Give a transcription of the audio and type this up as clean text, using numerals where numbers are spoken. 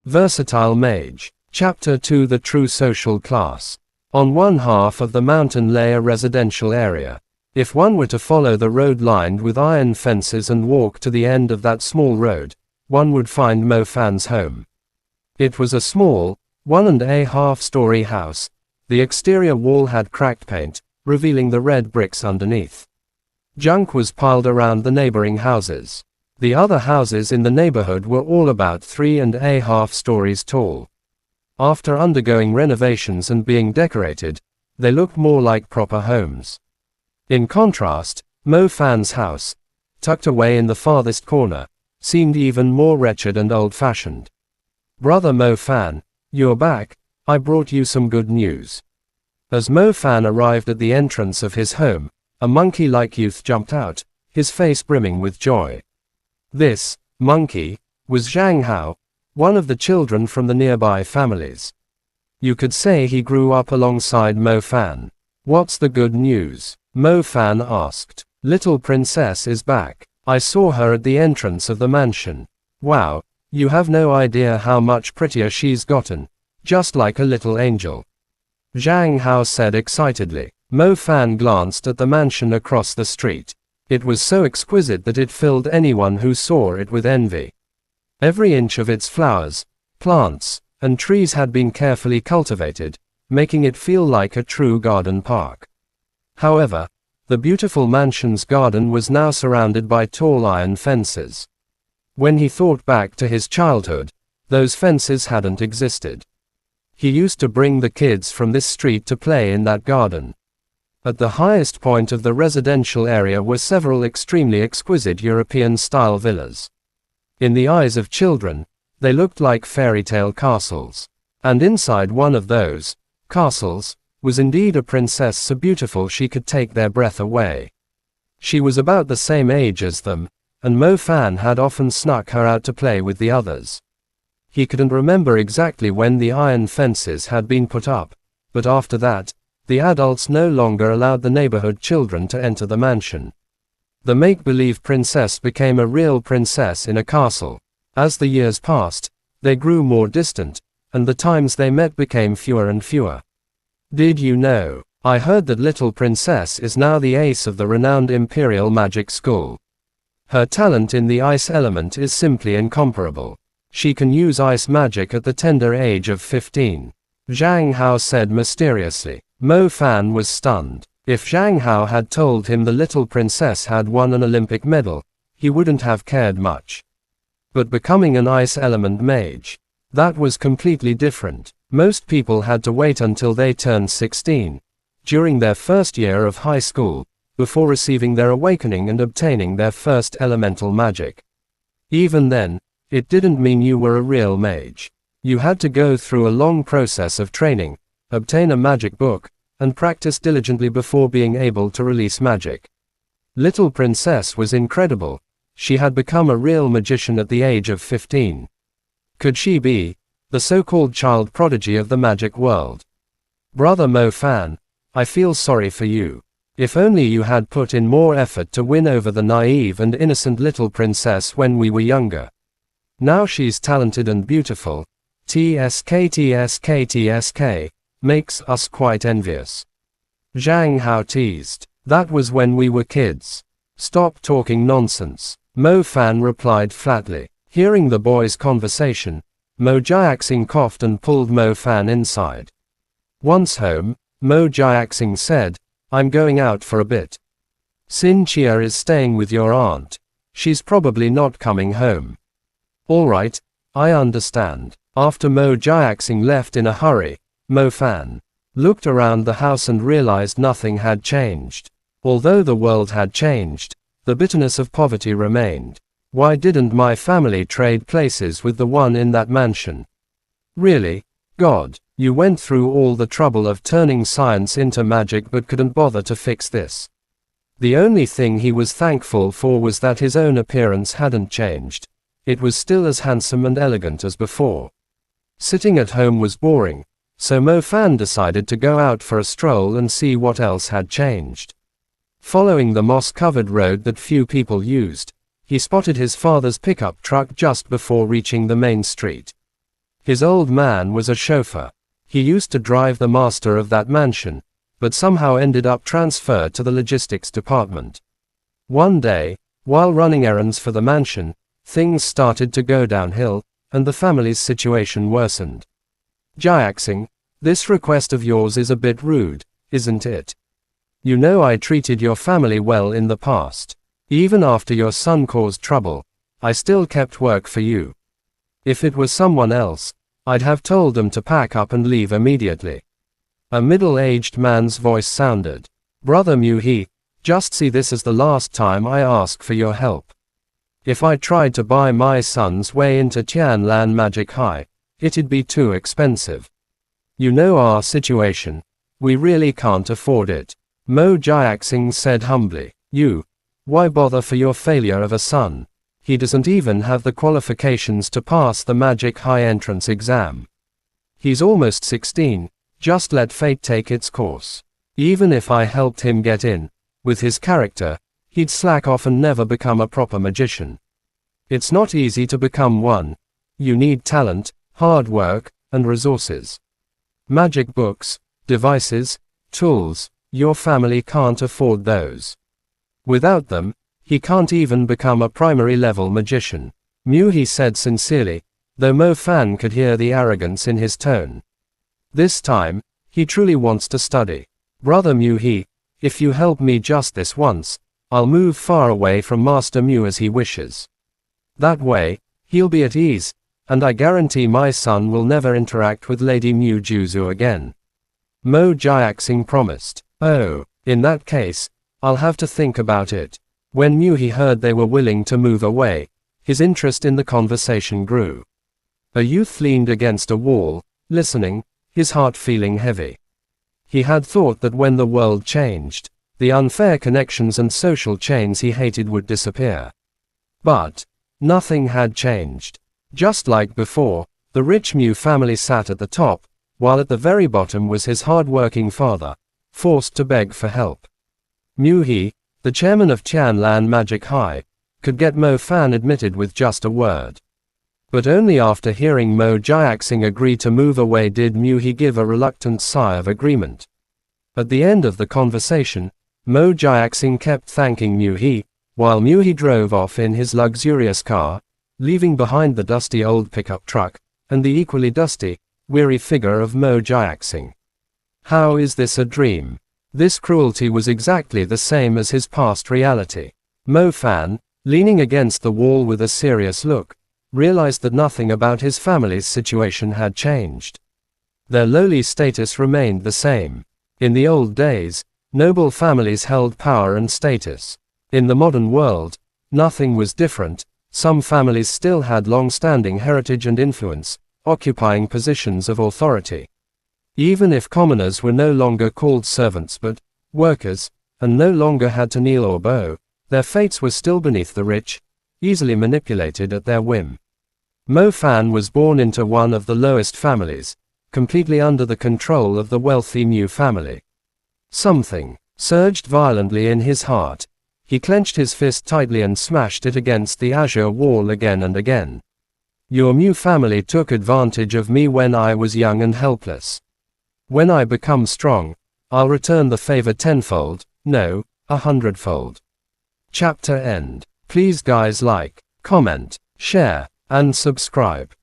Versatile Mage. Chapter 2: The True Social Class. On one half of the mountain lay a residential area. If one were to follow the road lined with iron fences and walk to the end of that small road, one would find Mo Fan's home. It was a small, 1.5-story house. The exterior wall had cracked paint, revealing the red bricks underneath. Junk was piled around the neighboring houses. The other houses in the neighborhood were all about 3.5 stories tall. After undergoing renovations and being decorated, they looked more like proper homes. In contrast, Mo Fan's house, tucked away in the farthest corner, seemed even more wretched and old-fashioned. "Brother Mo Fan, you're back. I brought you some good news." As Mo Fan arrived at the entrance of his home, a monkey-like youth jumped out, his face brimming with joy. This monkey was Zhang Hao, one of the children from the nearby families. You could say he grew up alongside Mo Fan. "What's the good news?" Mo Fan asked. "Little princess is back. I saw her at the entrance of the mansion. Wow, you have no idea how much prettier she's gotten. Just like a little angel," Zhang Hao said excitedly. Mo Fan glanced at the mansion across the street. It was so exquisite that it filled anyone who saw it with envy. Every inch of its flowers, plants, and trees had been carefully cultivated, making it feel like a true garden park. However, the beautiful mansion's garden was now surrounded by tall iron fences. When he thought back to his childhood, those fences hadn't existed. He used to bring the kids from this street to play in that garden. At the highest point of the residential area were several extremely exquisite European-style villas. In the eyes of children, they looked like fairy tale castles. And inside one of those castles was indeed a princess so beautiful she could take their breath away. She was about the same age as them, and Mo Fan had often snuck her out to play with the others. He couldn't remember exactly when the iron fences had been put up, but after that, the adults no longer allowed the neighborhood children to enter the mansion. The make-believe princess became a real princess in a castle. As the years passed, they grew more distant, and the times they met became fewer and fewer. "Did you know? I heard that little princess is now the ace of the renowned Imperial Magic School. Her talent in the ice element is simply incomparable. She can use ice magic at the tender age of 15. Zhang Hao said mysteriously. Mo Fan was stunned. If Zhang Hao had told him the little princess had won an Olympic medal, he wouldn't have cared much. But becoming an ice element mage, that was completely different. Most people had to wait until they turned 16, during their first year of high school, before receiving their awakening and obtaining their first elemental magic. Even then, it didn't mean you were a real mage. You had to go through a long process of training, obtain a magic book, and practice diligently before being able to release magic. Little princess was incredible. She had become a real magician at the age of 15. Could she be the so-called child prodigy of the magic world? "Brother Mo Fan, I feel sorry for you. If only you had put in more effort to win over the naive and innocent little princess when we were younger. Now she's talented and beautiful. TSK makes us quite envious," Zhang Hao teased. "That was when we were kids. Stop talking nonsense," Mo Fan replied flatly. Hearing the boys' conversation, Mo Jiaxing coughed and pulled Mo Fan inside. Once home, Mo Jiaxing said, "I'm going out for a bit. Xin Chia is staying with your aunt. She's probably not coming home." "All right, I understand." After Mo Jiaxing left in a hurry, Mo Fan looked around the house and realized nothing had changed. Although the world had changed, the bitterness of poverty remained. "Why didn't my family trade places with the one in that mansion? Really? God, you went through all the trouble of turning science into magic but couldn't bother to fix this." The only thing he was thankful for was that his own appearance hadn't changed. It was still as handsome and elegant as before. Sitting at home was boring, so Mo Fan decided to go out for a stroll and see what else had changed. Following the moss-covered road that few people used, he spotted his father's pickup truck just before reaching the main street. His old man was a chauffeur. He used to drive the master of that mansion, but somehow ended up transferred to the logistics department. One day, while running errands for the mansion, things started to go downhill, and the family's situation worsened. Jiaxing, this request of yours is a bit rude, isn't it? You know I treated your family well in the past. Even after your son caused trouble, I still kept work for you. If it was someone else, I'd have told them to pack up and leave immediately. A middle-aged man's voice sounded. Brother Mu-He, just see this as the last time I ask for your help. If I tried to buy my son's way into Tianlan Magic High, it'd be too expensive. You know our situation. We really can't afford it. Mo Jiaxing said humbly. Why bother for your failure of a son? He doesn't even have the qualifications to pass the Magic High entrance exam. He's almost 16, just let fate take its course. Even if I helped him get in, with his character, he'd slack off and never become a proper magician. It's not easy to become one. You need talent, hard work, and resources. Magic books, devices, tools, your family can't afford those. Without them, he can't even become a primary level magician. Mu-He said sincerely, though Mo Fan could hear the arrogance in his tone. This time, he truly wants to study. Brother Mu-He, if you help me just this once, I'll move far away from Master Mu as he wishes. That way, he'll be at ease, and I guarantee my son will never interact with Lady Mu Juzu again. Mo Jiaxing promised. Oh, in that case, I'll have to think about it. When Mu-He heard they were willing to move away, his interest in the conversation grew. A youth leaned against a wall, listening, his heart feeling heavy. He had thought that when the world changed, the unfair connections and social chains he hated would disappear. But nothing had changed. Just like before, the rich Mu family sat at the top, while at the very bottom was his hard-working father, forced to beg for help. Mu-He, the chairman of Tianlan Magic High, could get Mo Fan admitted with just a word. But only after hearing Mo Jiaxing agree to move away did Mu-He give a reluctant sigh of agreement. At the end of the conversation, Mo Jiaxing kept thanking Mu-He, while Mu-He drove off in his luxurious car, leaving behind the dusty old pickup truck, and the equally dusty, weary figure of Mo Jiaxing. How is this a dream? This cruelty was exactly the same as his past reality. Mo Fan, leaning against the wall with a serious look, realized that nothing about his family's situation had changed. Their lowly status remained the same. In the old days, noble families held power and status. In the modern world, nothing was different. Some families still had long-standing heritage and influence, occupying positions of authority. Even if commoners were no longer called servants but workers, and no longer had to kneel or bow, their fates were still beneath the rich, easily manipulated at their whim. Mo Fan was born into one of the lowest families, completely under the control of the wealthy Mu family. Something surged violently in his heart. He clenched his fist tightly and smashed it against the azure wall again and again. Your Mu family took advantage of me when I was young and helpless. When I become strong, I'll return the favor tenfold, no, 100-fold. Chapter end. Please guys like, comment, share, and subscribe.